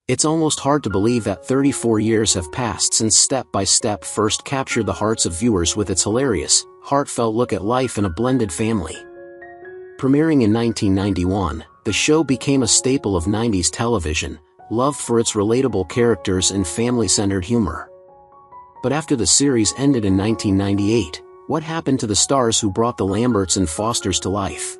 It's almost hard to believe that 34 years have passed since Step by Step first captured the hearts of viewers with its hilarious, heartfelt look at life in a blended family. Premiering in 1991, the show became a staple of 90s television, loved for its relatable characters and family-centered humor. But after the series ended in 1998, what happened to the stars who brought the Lamberts and Fosters to life?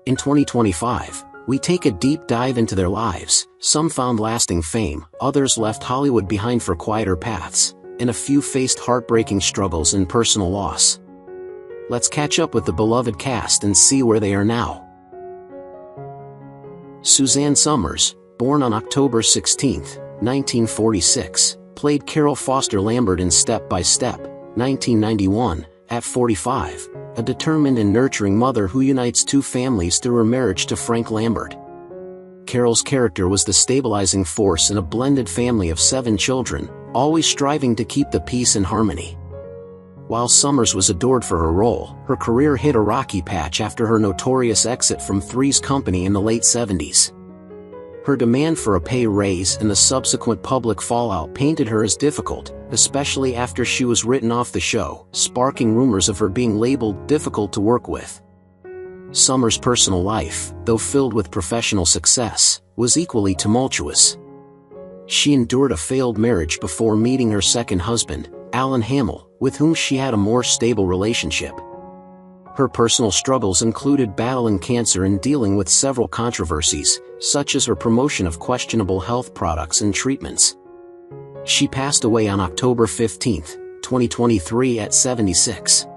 In 2025, we take a deep dive into their lives. Some found lasting fame, others left Hollywood behind for quieter paths, and a few faced heartbreaking struggles and personal loss. Let's catch up with the beloved cast and see where they are now. Suzanne Summers, born on October 16, 1946, played Carol Foster Lambert in Step by Step, 1991, at 45, a determined and nurturing mother who unites two families through her marriage to Frank Lambert. Carol's character was the stabilizing force in a blended family of 7 children, always striving to keep the peace and harmony. While Summers was adored for her role, her career hit a rocky patch after her notorious exit from Three's Company in the late 70s. Her demand for a pay raise and the subsequent public fallout painted her as difficult, especially after she was written off the show, sparking rumors of her being labeled difficult to work with. Summers' personal life, though filled with professional success, was equally tumultuous. She endured a failed marriage before meeting her second husband, Alan Hamill, with whom she had a more stable relationship. Her personal struggles included battling cancer and dealing with several controversies, such as her promotion of questionable health products and treatments. She passed away on October 15, 2023 at 76.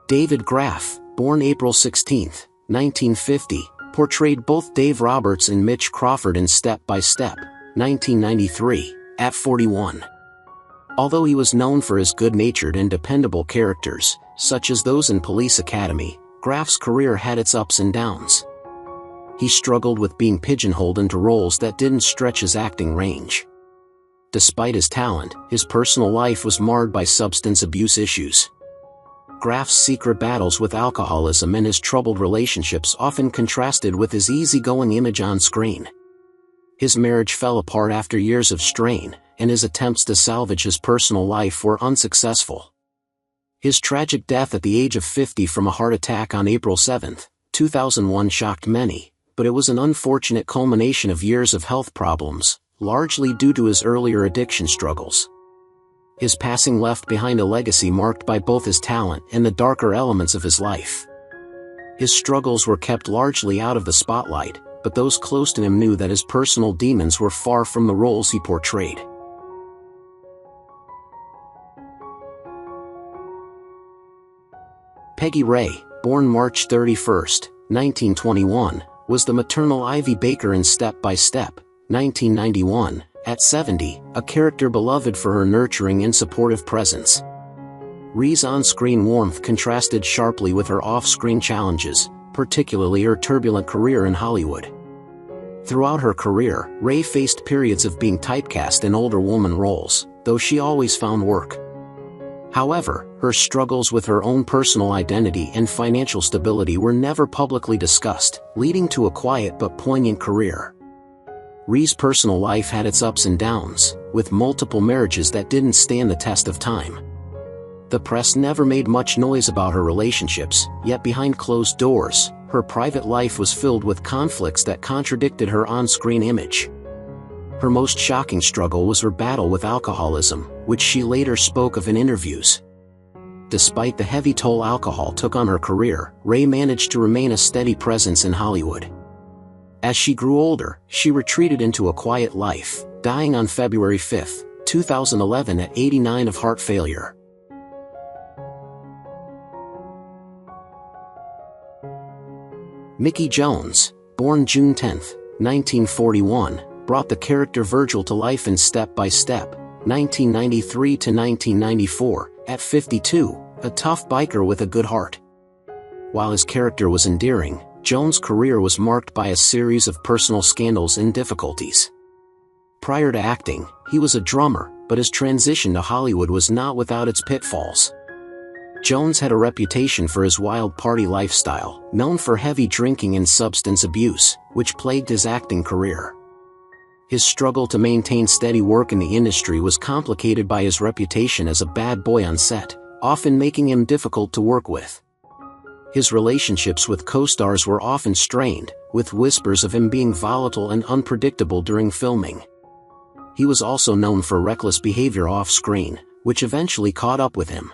David Graff, born April 16, 1950, portrayed both Dave Roberts and Mitch Crawford in Step by Step, 1993, at 41. Although he was known for his good-natured and dependable characters, such as those in Police Academy, Graff's career had its ups and downs. He struggled with being pigeonholed into roles that didn't stretch his acting range. Despite his talent, his personal life was marred by substance abuse issues. Graff's secret battles with alcoholism and his troubled relationships often contrasted with his easygoing image on screen. His marriage fell apart after years of strain, and his attempts to salvage his personal life were unsuccessful. His tragic death at the age of 50 from a heart attack on April 7, 2001 shocked many, but it was an unfortunate culmination of years of health problems, largely due to his earlier addiction struggles. His passing left behind a legacy marked by both his talent and the darker elements of his life. His struggles were kept largely out of the spotlight, but those close to him knew that his personal demons were far from the roles he portrayed. Peggy Ray, born March 31, 1921, was the maternal Ivy Baker in Step by Step, 1991, at 70, a character beloved for her nurturing and supportive presence. Ray's on-screen warmth contrasted sharply with her off-screen challenges, particularly her turbulent career in Hollywood. Throughout her career, Ray faced periods of being typecast in older woman roles, though she always found work. However, her struggles with her own personal identity and financial stability were never publicly discussed, leading to a quiet but poignant career. Ray's personal life had its ups and downs, with multiple marriages that didn't stand the test of time. The press never made much noise about her relationships, yet behind closed doors, her private life was filled with conflicts that contradicted her on-screen image. Her most shocking struggle was her battle with alcoholism, which she later spoke of in interviews. Despite the heavy toll alcohol took on her career, Ray managed to remain a steady presence in Hollywood. As she grew older, she retreated into a quiet life, dying on February 5, 2011 at 89 of heart failure. Mickey Jones, born June 10, 1941, brought the character Virgil to life in Step by Step, 1993 to 1994, at 52, a tough biker with a good heart. While his character was endearing, Jones' career was marked by a series of personal scandals and difficulties. Prior to acting, he was a drummer, but his transition to Hollywood was not without its pitfalls. Jones had a reputation for his wild party lifestyle, known for heavy drinking and substance abuse, which plagued his acting career. His struggle to maintain steady work in the industry was complicated by his reputation as a bad boy on set, often making him difficult to work with. His relationships with co-stars were often strained, with whispers of him being volatile and unpredictable during filming. He was also known for reckless behavior off-screen, which eventually caught up with him.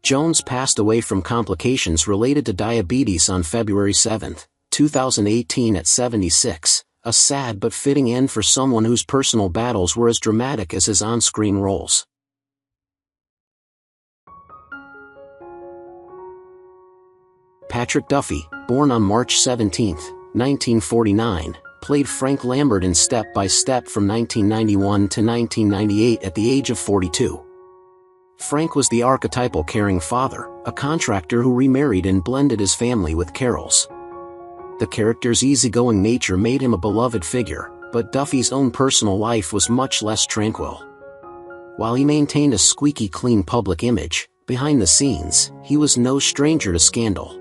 Jones passed away from complications related to diabetes on February 7, 2018 at 76, a sad but fitting end for someone whose personal battles were as dramatic as his on-screen roles. Patrick Duffy, born on March 17, 1949, played Frank Lambert in Step by Step from 1991 to 1998 at the age of 42. Frank was the archetypal caring father, a contractor who remarried and blended his family with Carol's. The character's easygoing nature made him a beloved figure, but Duffy's own personal life was much less tranquil. While he maintained a squeaky clean public image, behind the scenes, he was no stranger to scandal.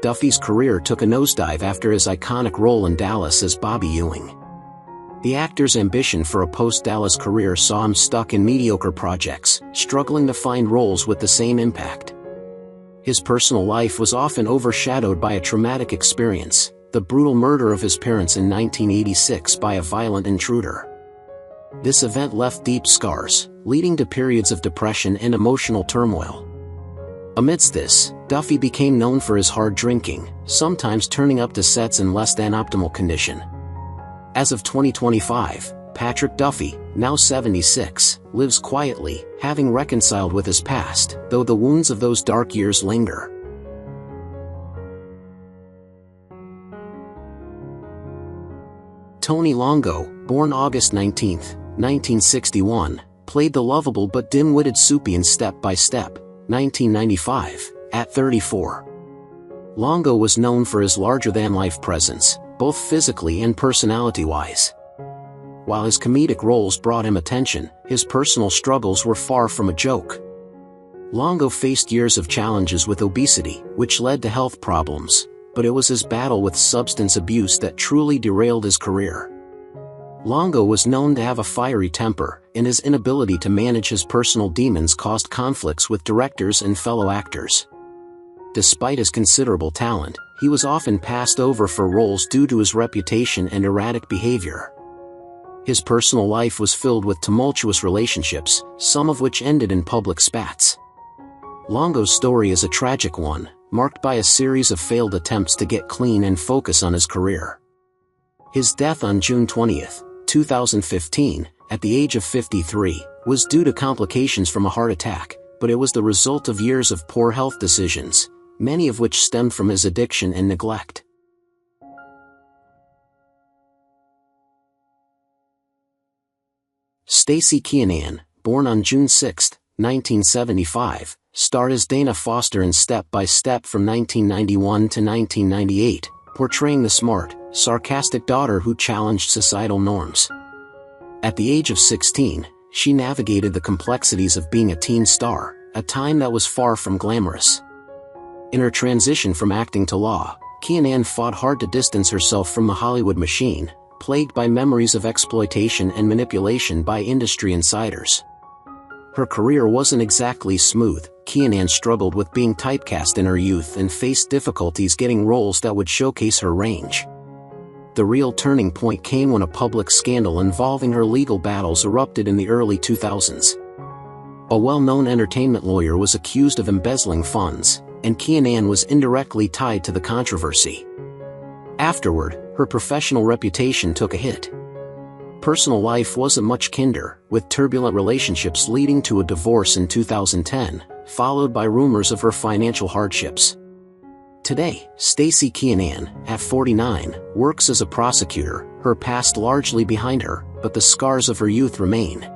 Duffy's career took a nosedive after his iconic role in Dallas as Bobby Ewing. The actor's ambition for a post-Dallas career saw him stuck in mediocre projects, struggling to find roles with the same impact. His personal life was often overshadowed by a traumatic experience, the brutal murder of his parents in 1986 by a violent intruder. This event left deep scars, leading to periods of depression and emotional turmoil. Amidst this, Duffy became known for his hard drinking, sometimes turning up to sets in less than optimal condition. As of 2025, Patrick Duffy, now 76, lives quietly, having reconciled with his past, though the wounds of those dark years linger. Tony Longo, born August 19, 1961, played the lovable but dim-witted Soupy in Step by Step, 1995, at 34. Longo was known for his larger-than-life presence, both physically and personality-wise. While his comedic roles brought him attention, his personal struggles were far from a joke. Longo faced years of challenges with obesity, which led to health problems, but it was his battle with substance abuse that truly derailed his career. Longo was known to have a fiery temper, and his inability to manage his personal demons caused conflicts with directors and fellow actors. Despite his considerable talent, he was often passed over for roles due to his reputation and erratic behavior. His personal life was filled with tumultuous relationships, some of which ended in public spats. Longo's story is a tragic one, marked by a series of failed attempts to get clean and focus on his career. His death on June 20, 2015, at the age of 53, was due to complications from a heart attack, but it was the result of years of poor health decisions, many of which stemmed from his addiction and neglect. Stacy Kanan, born on June 6, 1975, starred as Dana Foster in Step by Step from 1991 to 1998, portraying the smart, sarcastic daughter who challenged societal norms. At the age of 16, she navigated the complexities of being a teen star, a time that was far from glamorous. In her transition from acting to law, Kanan fought hard to distance herself from the Hollywood machine, plagued by memories of exploitation and manipulation by industry insiders. Her career wasn't exactly smooth. Kanan struggled with being typecast in her youth and faced difficulties getting roles that would showcase her range. The real turning point came when a public scandal involving her legal battles erupted in the early 2000s. A well-known entertainment lawyer was accused of embezzling funds, and Kanan was indirectly tied to the controversy. Afterward, her professional reputation took a hit. Personal life wasn't much kinder, with turbulent relationships leading to a divorce in 2010, followed by rumors of her financial hardships. Today, Stacy Kanan, at 49, works as a prosecutor, her past largely behind her, but the scars of her youth remain.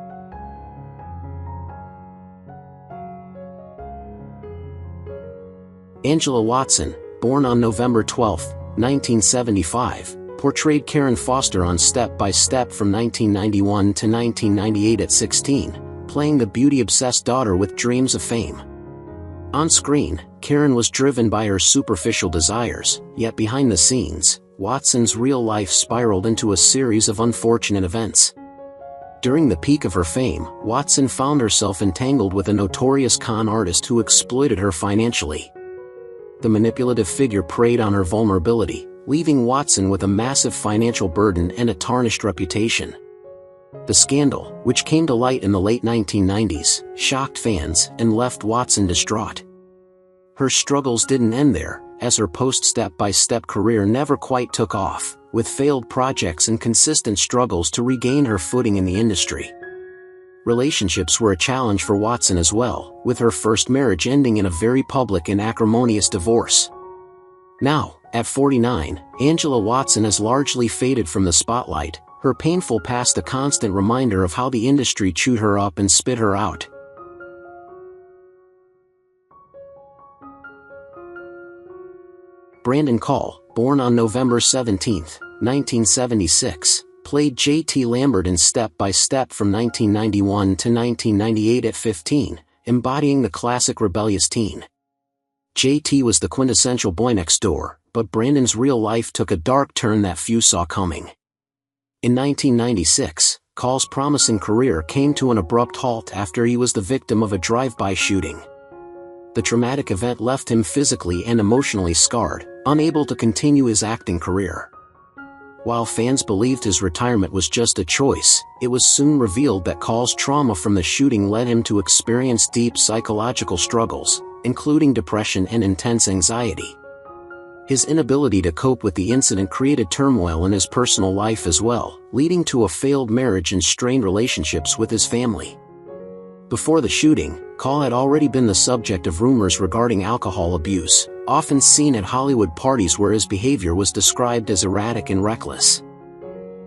Angela Watson, born on November 12, 1975, portrayed Karen Foster on Step by Step from 1991 to 1998 at 16, playing the beauty-obsessed daughter with dreams of fame. On screen, Karen was driven by her superficial desires, yet behind the scenes, Watson's real life spiraled into a series of unfortunate events. During the peak of her fame, Watson found herself entangled with a notorious con artist who exploited her financially. The manipulative figure preyed on her vulnerability, leaving Watson with a massive financial burden and a tarnished reputation. The scandal, which came to light in the late 1990s, shocked fans and left Watson distraught. Her struggles didn't end there, as her post-step-by-step career never quite took off, with failed projects and consistent struggles to regain her footing in the industry. Relationships were a challenge for Watson as well, with her first marriage ending in a very public and acrimonious divorce. Now, at 49, Angela Watson has largely faded from the spotlight, her painful past a constant reminder of how the industry chewed her up and spit her out. Brandon Call, born on November 17, 1976, played J.T. Lambert in Step by Step from 1991 to 1998 at 15, embodying the classic rebellious teen. J.T. was the quintessential boy next door, but Brandon's real life took a dark turn that few saw coming. In 1996, Call's promising career came to an abrupt halt after he was the victim of a drive-by shooting. The traumatic event left him physically and emotionally scarred, unable to continue his acting career. While fans believed his retirement was just a choice, it was soon revealed that Call's trauma from the shooting led him to experience deep psychological struggles, including depression and intense anxiety. His inability to cope with the incident created turmoil in his personal life as well, leading to a failed marriage and strained relationships with his family. Before the shooting, Call had already been the subject of rumors regarding alcohol abuse, often seen at Hollywood parties where his behavior was described as erratic and reckless.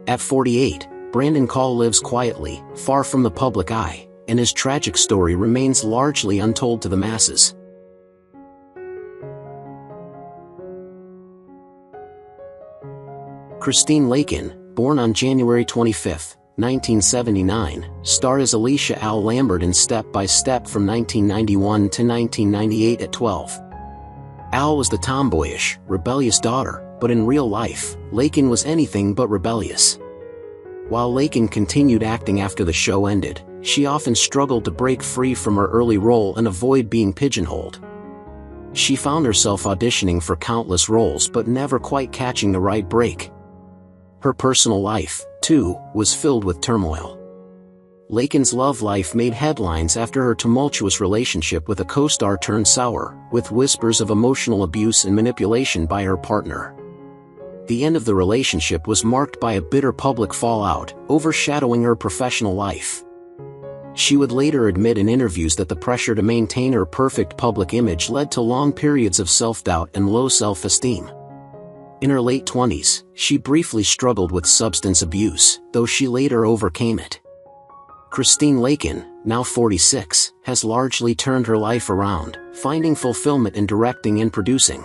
At 48, Brandon Call lives quietly, far from the public eye, and his tragic story remains largely untold to the masses. Christine Leaken, born on January 25, 1979, starred as Alicia Al Lambert in Step by Step from 1991 to 1998 at 12. Al was the tomboyish, rebellious daughter, but in real life, Leaken was anything but rebellious. While Leaken continued acting after the show ended, she often struggled to break free from her early role and avoid being pigeonholed. She found herself auditioning for countless roles but never quite catching the right break. Her personal life, too, was filled with turmoil. Leaken's love life made headlines after her tumultuous relationship with a co-star turned sour, with whispers of emotional abuse and manipulation by her partner. The end of the relationship was marked by a bitter public fallout, overshadowing her professional life. She would later admit in interviews that the pressure to maintain her perfect public image led to long periods of self-doubt and low self-esteem. In her late 20s, she briefly struggled with substance abuse, though she later overcame it. Christine Leaken, now 46, has largely turned her life around, finding fulfillment in directing and producing.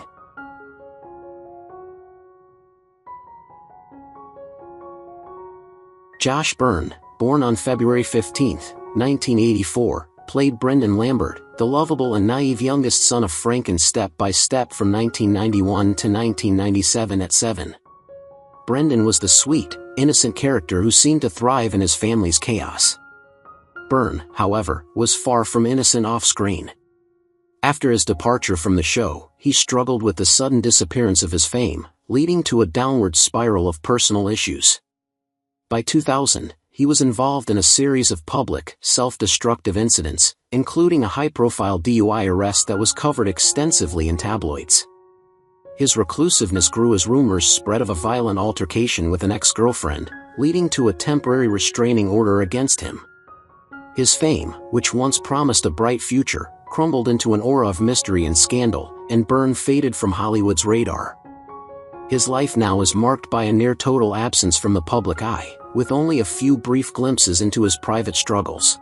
Josh Byrne, born on February 15, 1984, played Brendan Lambert, the lovable and naive youngest son of Frank in Step by Step from 1991 to 1997 at 7. Brendan was the sweet, innocent character who seemed to thrive in his family's chaos. Byrne, however, was far from innocent off-screen. After his departure from the show, he struggled with the sudden disappearance of his fame, leading to a downward spiral of personal issues. By 2000, he was involved in a series of public, self-destructive incidents, including a high-profile DUI arrest that was covered extensively in tabloids. His reclusiveness grew as rumors spread of a violent altercation with an ex-girlfriend, leading to a temporary restraining order against him. His fame, which once promised a bright future, crumbled into an aura of mystery and scandal, and Byrne faded from Hollywood's radar. His life now is marked by a near-total absence from the public eye, with only a few brief glimpses into his private struggles.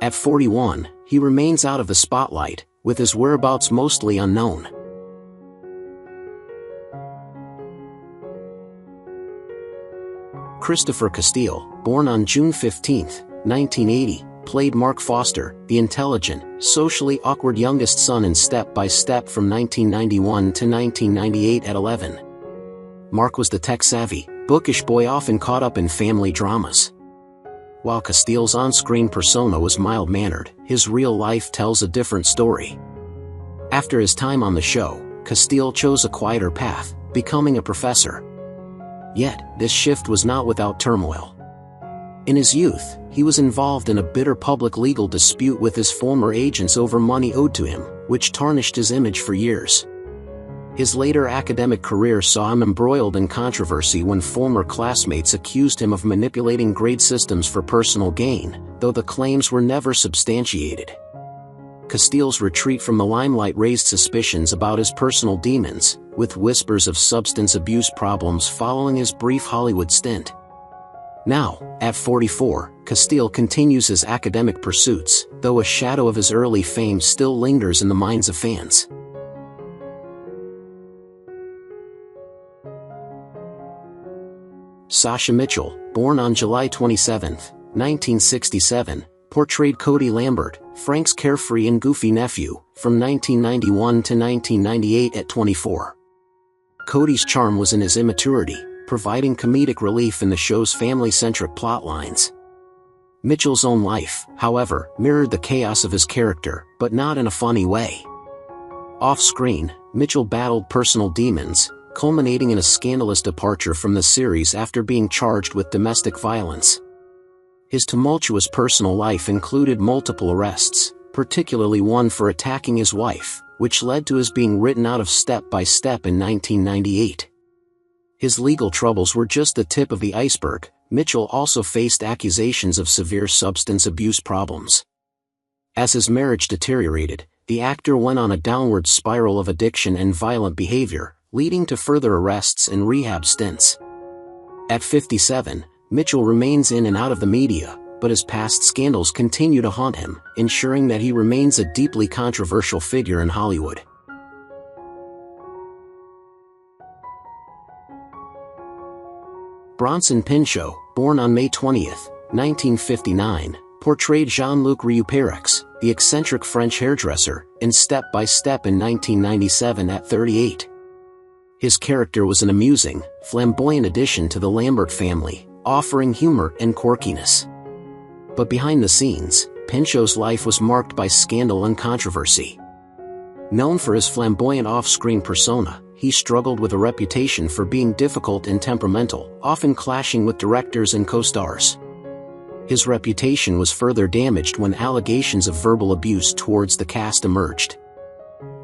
At 41, he remains out of the spotlight, with his whereabouts mostly unknown. Christopher Castile, born on June 15, 1980, played Mark Foster, the intelligent, socially awkward youngest son in Step by Step from 1991 to 1998 at 11. Mark was the tech-savvy, bookish boy often caught up in family dramas. While Castile's on-screen persona was mild-mannered, his real life tells a different story. After his time on the show, Castile chose a quieter path, becoming a professor. Yet, this shift was not without turmoil. In his youth, he was involved in a bitter public legal dispute with his former agents over money owed to him, which tarnished his image for years. His later academic career saw him embroiled in controversy when former classmates accused him of manipulating grade systems for personal gain, though the claims were never substantiated. Castile's retreat from the limelight raised suspicions about his personal demons, with whispers of substance abuse problems following his brief Hollywood stint. Now, at 44, Castile continues his academic pursuits, though a shadow of his early fame still lingers in the minds of fans. Sasha Mitchell, born on July 27, 1967, portrayed Cody Lambert, Frank's carefree and goofy nephew, from 1991 to 1998 at 24. Cody's charm was in his immaturity, providing comedic relief in the show's family-centric plotlines. Mitchell's own life, however, mirrored the chaos of his character, but not in a funny way. Off-screen, Mitchell battled personal demons, culminating in a scandalous departure from the series after being charged with domestic violence. His tumultuous personal life included multiple arrests, particularly one for attacking his wife, which led to his being written out of Step by Step in 1998. His legal troubles were just the tip of the iceberg. Mitchell also faced accusations of severe substance abuse problems. As his marriage deteriorated, the actor went on a downward spiral of addiction and violent behavior, leading to further arrests and rehab stints. At 57, Mitchell remains in and out of the media, but his past scandals continue to haunt him, ensuring that he remains a deeply controversial figure in Hollywood. Bronson Pincho, born on May 20, 1959, portrayed Jean-Luc Rieuperix, the eccentric French hairdresser, in Step by Step in 1997 at 38. His character was an amusing, flamboyant addition to the Lambert family, offering humor and quirkiness. But behind the scenes, Pincho's life was marked by scandal and controversy. Known for his flamboyant off-screen persona, he struggled with a reputation for being difficult and temperamental, often clashing with directors and co-stars. His reputation was further damaged when allegations of verbal abuse towards the cast emerged.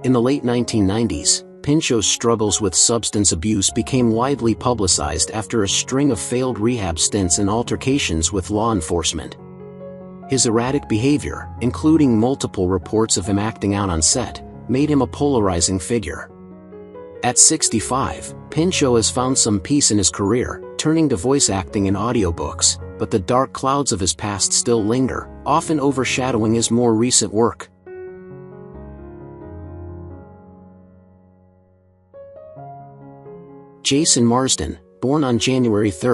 In the late 1990s, Pincho's struggles with substance abuse became widely publicized after a string of failed rehab stints and altercations with law enforcement. His erratic behavior, including multiple reports of him acting out on set, made him a polarizing figure. At 65, Pincho has found some peace in his career, turning to voice acting and audiobooks, but the dark clouds of his past still linger, often overshadowing his more recent work. Jason Marsden, born on January 3,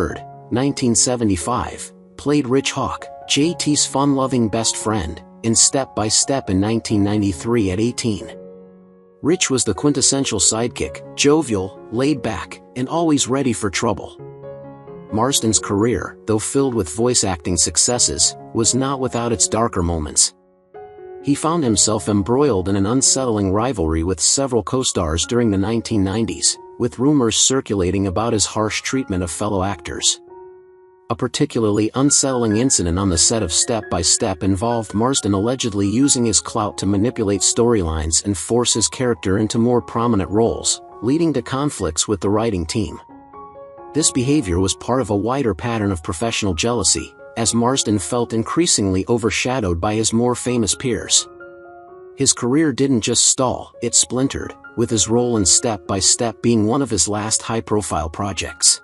1975, played Rich Hawk, JT's fun-loving best friend, in Step by Step in 1993 at 18. Rich was the quintessential sidekick, jovial, laid-back, and always ready for trouble. Marsden's career, though filled with voice acting successes, was not without its darker moments. He found himself embroiled in an unsettling rivalry with several co-stars during the 1990s, with rumors circulating about his harsh treatment of fellow actors. A particularly unsettling incident on the set of Step by Step involved Marsden allegedly using his clout to manipulate storylines and force his character into more prominent roles, leading to conflicts with the writing team. This behavior was part of a wider pattern of professional jealousy, as Marsden felt increasingly overshadowed by his more famous peers. His career didn't just stall, it splintered, with his role in Step by Step being one of his last high-profile projects.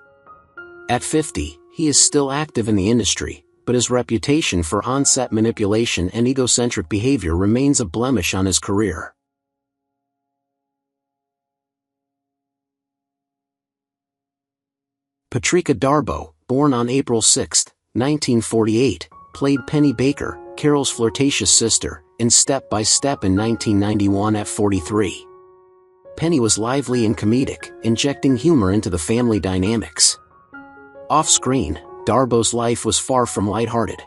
At 50, he is still active in the industry, but his reputation for on-set manipulation and egocentric behavior remains a blemish on his career. Patricia Darbo, born on April 6, 1948, played Penny Baker, Carol's flirtatious sister, in Step by Step in 1991 at 43. Penny was lively and comedic, injecting humor into the family dynamics. Off-screen, Darbo's life was far from lighthearted.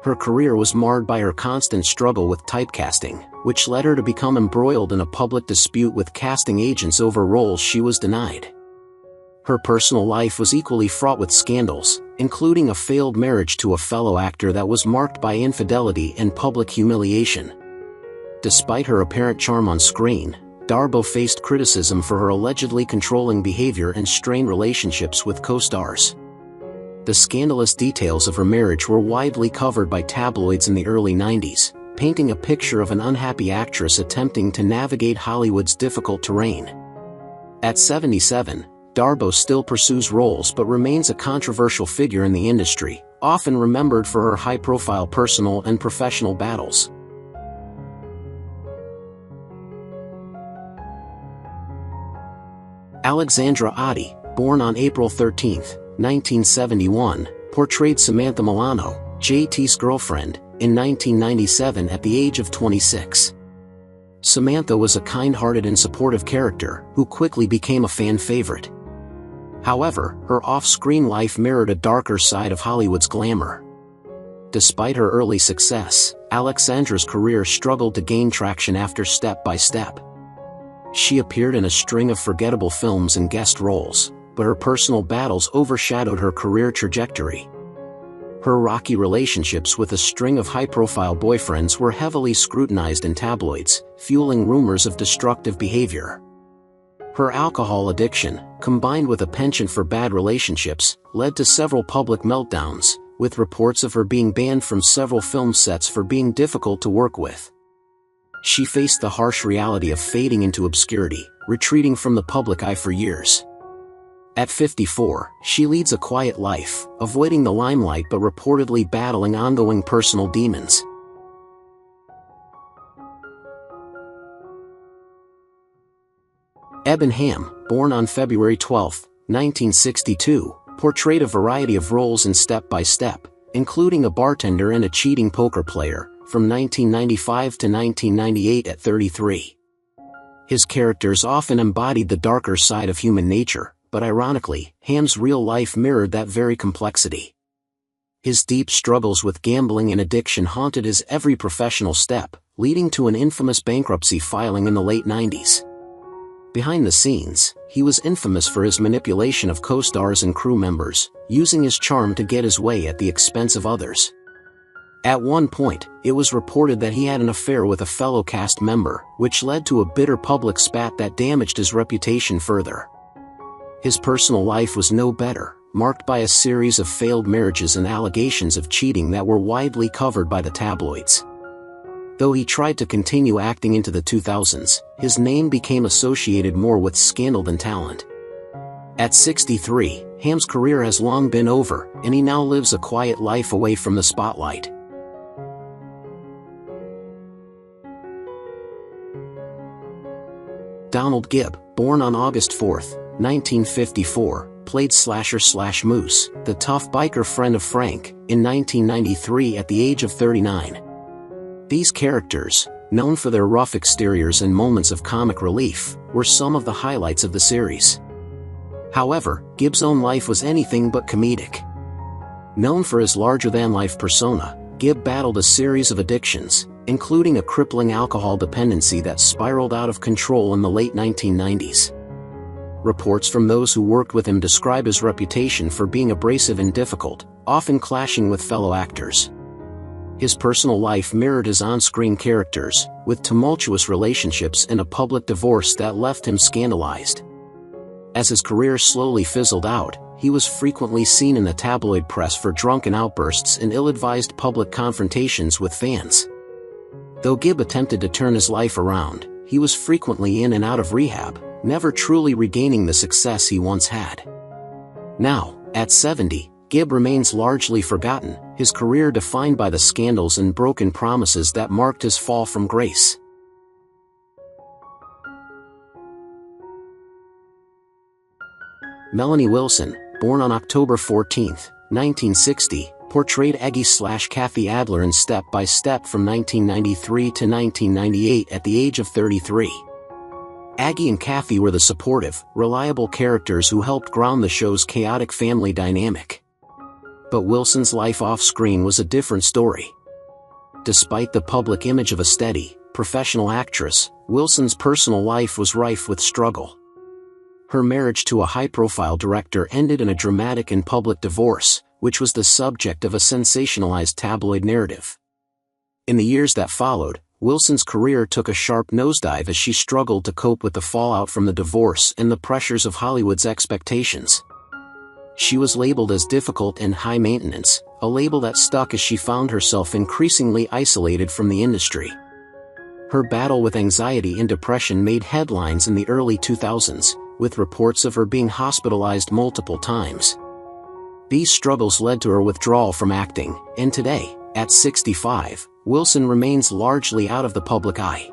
Her career was marred by her constant struggle with typecasting, which led her to become embroiled in a public dispute with casting agents over roles she was denied. Her personal life was equally fraught with scandals, including a failed marriage to a fellow actor that was marked by infidelity and public humiliation. Despite her apparent charm on screen, Darbo faced criticism for her allegedly controlling behavior and strained relationships with co-stars. The scandalous details of her marriage were widely covered by tabloids in the early 90s, painting a picture of an unhappy actress attempting to navigate Hollywood's difficult terrain. At 77, Darbo still pursues roles but remains a controversial figure in the industry, often remembered for her high-profile personal and professional battles. Alexandra Audi, born on April 13, 1971, portrayed Samantha Milano, JT's girlfriend, in 1997 at the age of 26. Samantha was a kind-hearted and supportive character who quickly became a fan favorite. However, her off-screen life mirrored a darker side of Hollywood's glamour. Despite her early success, Alexandra's career struggled to gain traction after Step by Step. She appeared in a string of forgettable films and guest roles, but her personal battles overshadowed her career trajectory. Her rocky relationships with a string of high-profile boyfriends were heavily scrutinized in tabloids, fueling rumors of destructive behavior. Her alcohol addiction, combined with a penchant for bad relationships, led to several public meltdowns, with reports of her being banned from several film sets for being difficult to work with. She faced the harsh reality of fading into obscurity, retreating from the public eye for years. At 54, she leads a quiet life, avoiding the limelight but reportedly battling ongoing personal demons. Eben Ham, born on February 12, 1962, portrayed a variety of roles in Step by Step, including a bartender and a cheating poker player, from 1995 to 1998 at 33. His characters often embodied the darker side of human nature, but ironically, Ham's real life mirrored that very complexity. His deep struggles with gambling and addiction haunted his every professional step, leading to an infamous bankruptcy filing in the late 90s. Behind the scenes, he was infamous for his manipulation of co-stars and crew members, using his charm to get his way at the expense of others. At one point, it was reported that he had an affair with a fellow cast member, which led to a bitter public spat that damaged his reputation further. His personal life was no better, marked by a series of failed marriages and allegations of cheating that were widely covered by the tabloids. Though he tried to continue acting into the 2000s, his name became associated more with scandal than talent. At 63, Ham's career has long been over, and he now lives a quiet life away from the spotlight. Donald Gibb, born on August 4, 1954, played Slasher/Moose, the tough biker friend of Frank, in 1993 at the age of 39. These characters, known for their rough exteriors and moments of comic relief, were some of the highlights of the series. However, Gibb's own life was anything but comedic. Known for his larger-than-life persona, Gibb battled a series of addictions, including a crippling alcohol dependency that spiraled out of control in the late 1990s. Reports from those who worked with him describe his reputation for being abrasive and difficult, often clashing with fellow actors. His personal life mirrored his on-screen characters, with tumultuous relationships and a public divorce that left him scandalized. As his career slowly fizzled out, he was frequently seen in the tabloid press for drunken outbursts and ill-advised public confrontations with fans. Though Gibb attempted to turn his life around, he was frequently in and out of rehab, never truly regaining the success he once had. Now, at 70, Gibb remains largely forgotten, his career defined by the scandals and broken promises that marked his fall from grace. Melanie Wilson, born on October 14, 1960, portrayed Aggie/Kathy Adler in Step by Step from 1993 to 1998 at the age of 33. Aggie and Kathy were the supportive, reliable characters who helped ground the show's chaotic family dynamic. But Wilson's life off-screen was a different story. Despite the public image of a steady, professional actress, Wilson's personal life was rife with struggle. Her marriage to a high-profile director ended in a dramatic and public divorce, which was the subject of a sensationalized tabloid narrative. In the years that followed, Wilson's career took a sharp nosedive as she struggled to cope with the fallout from the divorce and the pressures of Hollywood's expectations. She was labeled as difficult and high maintenance, a label that stuck as she found herself increasingly isolated from the industry. Her battle with anxiety and depression made headlines in the early 2000s, with reports of her being hospitalized multiple times. These struggles led to her withdrawal from acting, and today, at 65, Wilson remains largely out of the public eye.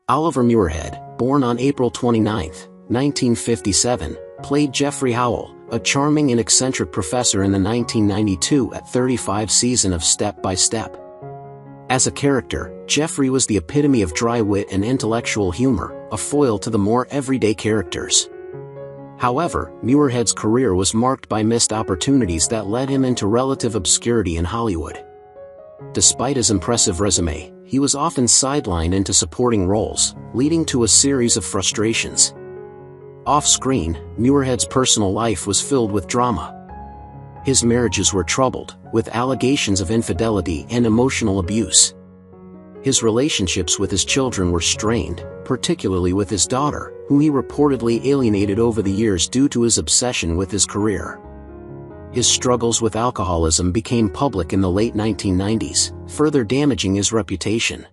Oliver Murehead, born on April 29, 1957, played Jeffrey Howell, a charming and eccentric professor in the 1992 at 35 season of Step by Step. As a character, Jeffrey was the epitome of dry wit and intellectual humor, a foil to the more everyday characters. However, Muirhead's career was marked by missed opportunities that led him into relative obscurity in Hollywood. Despite his impressive resume, he was often sidelined into supporting roles, leading to a series of frustrations. Off-screen, Muirhead's personal life was filled with drama. His marriages were troubled, with allegations of infidelity and emotional abuse. His relationships with his children were strained, particularly with his daughter, whom he reportedly alienated over the years due to his obsession with his career. His struggles with alcoholism became public in the late 1990s, further damaging his reputation.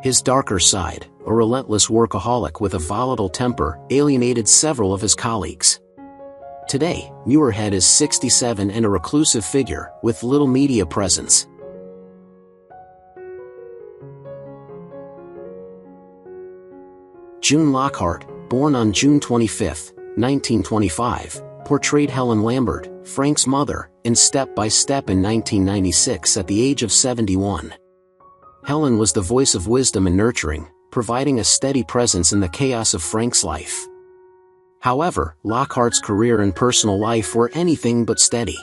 His darker side, a relentless workaholic with a volatile temper, alienated several of his colleagues. Today, Muirhead is 67 and a reclusive figure, with little media presence. June Lockheart, born on June 25, 1925, portrayed Helen Lambert, Frank's mother, in Step by Step in 1996 at the age of 71. Helen was the voice of wisdom and nurturing, providing a steady presence in the chaos of Frank's life. However, Lockhart's career and personal life were anything but steady.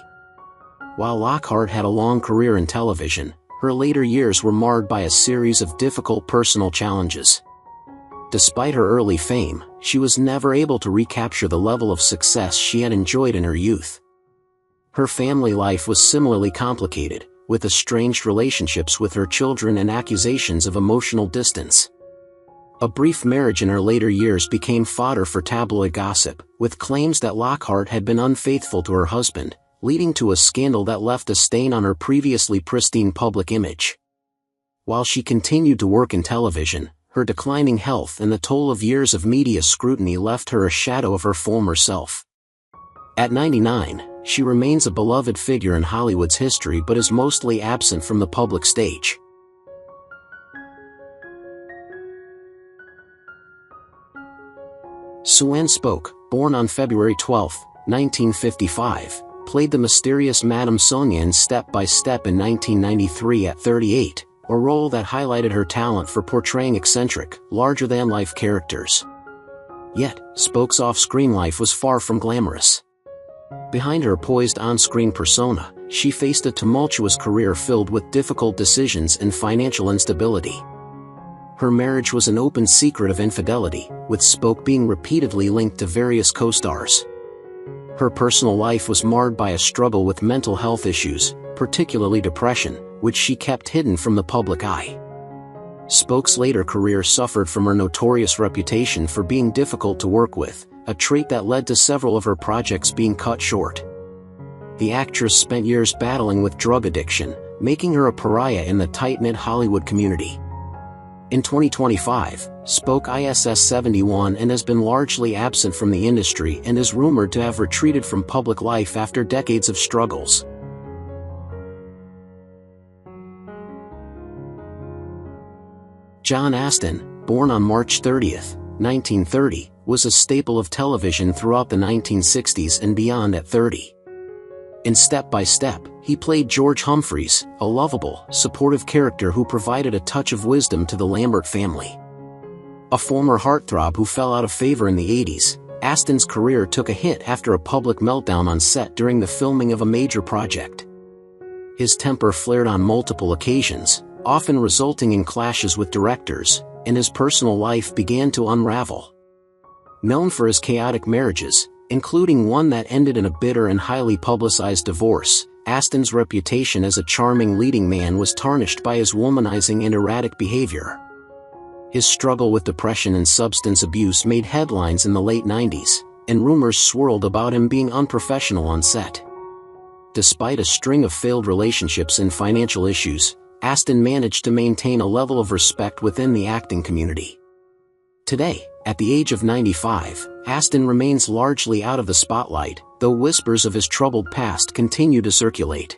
While Lockhart had a long career in television, her later years were marred by a series of difficult personal challenges. Despite her early fame, she was never able to recapture the level of success she had enjoyed in her youth. Her family life was similarly complicated, with estranged relationships with her children and accusations of emotional distance. A brief marriage in her later years became fodder for tabloid gossip, with claims that Lockhart had been unfaithful to her husband, leading to a scandal that left a stain on her previously pristine public image. While she continued to work in television, her declining health and the toll of years of media scrutiny left her a shadow of her former self. At 99, she remains a beloved figure in Hollywood's history but is mostly absent from the public stage. Suzanne Spoke, born on February 12, 1955, played the mysterious Madame Sonia in Step by Step in 1993 at 38, a role that highlighted her talent for portraying eccentric, larger-than-life characters. Yet, Spoke's off-screen life was far from glamorous. Behind her poised on-screen persona, she faced a tumultuous career filled with difficult decisions and financial instability. Her marriage was an open secret of infidelity, with Spoke being repeatedly linked to various co-stars. Her personal life was marred by a struggle with mental health issues, particularly depression, which she kept hidden from the public eye. Spoke's later career suffered from her notorious reputation for being difficult to work with, a trait that led to several of her projects being cut short. The actress spent years battling with drug addiction, making her a pariah in the tight-knit Hollywood community. In 2025, Spoke ISS 71 and has been largely absent from the industry and is rumored to have retreated from public life after decades of struggles. John Aston, born on March 30, 1930, was a staple of television throughout the 1960s and beyond at 30. In Step by Step, he played George Humphreys, a lovable, supportive character who provided a touch of wisdom to the Lambert family. A former heartthrob who fell out of favor in the 80s, Aston's career took a hit after a public meltdown on set during the filming of a major project. His temper flared on multiple occasions, often resulting in clashes with directors, and his personal life began to unravel. Known for his chaotic marriages, including one that ended in a bitter and highly publicized divorce, Aston's reputation as a charming leading man was tarnished by his womanizing and erratic behavior. His struggle with depression and substance abuse made headlines in the late 90s, and rumors swirled about him being unprofessional on set. Despite a string of failed relationships and financial issues, Aston managed to maintain a level of respect within the acting community. Today, at the age of 95, Aston remains largely out of the spotlight, though whispers of his troubled past continue to circulate.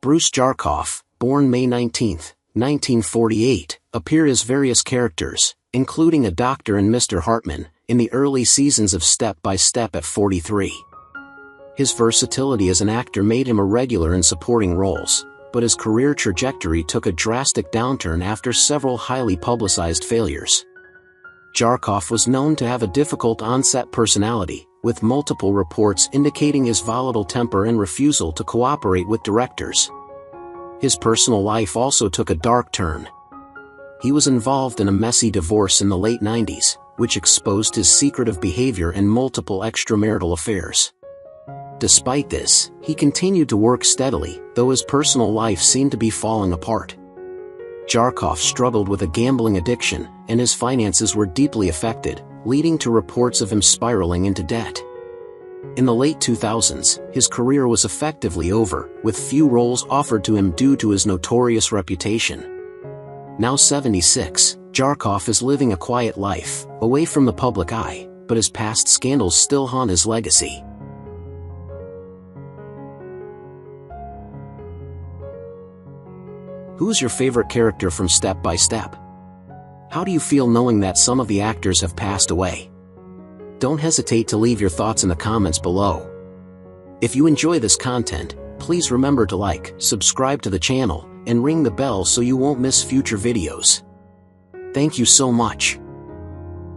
Bruce Jarkov, born May 19, 1948, appeared as various characters, including a doctor and Mr. Hartman, in the early seasons of Step by Step at 43. His versatility as an actor made him a regular in supporting roles, but his career trajectory took a drastic downturn after several highly publicized failures. Jarkov was known to have a difficult on-set personality, with multiple reports indicating his volatile temper and refusal to cooperate with directors. His personal life also took a dark turn. He was involved in a messy divorce in the late 90s, which exposed his secretive behavior and multiple extramarital affairs. Despite this, he continued to work steadily, though his personal life seemed to be falling apart. Jarkov struggled with a gambling addiction, and his finances were deeply affected, leading to reports of him spiraling into debt. In the late 2000s, his career was effectively over, with few roles offered to him due to his notorious reputation. Now 76, Jarkov is living a quiet life, away from the public eye, but his past scandals still haunt his legacy. Who's your favorite character from Step by Step? How do you feel knowing that some of the actors have passed away? Don't hesitate to leave your thoughts in the comments below. If you enjoy this content, please remember to like, subscribe to the channel, and ring the bell so you won't miss future videos. Thank you so much.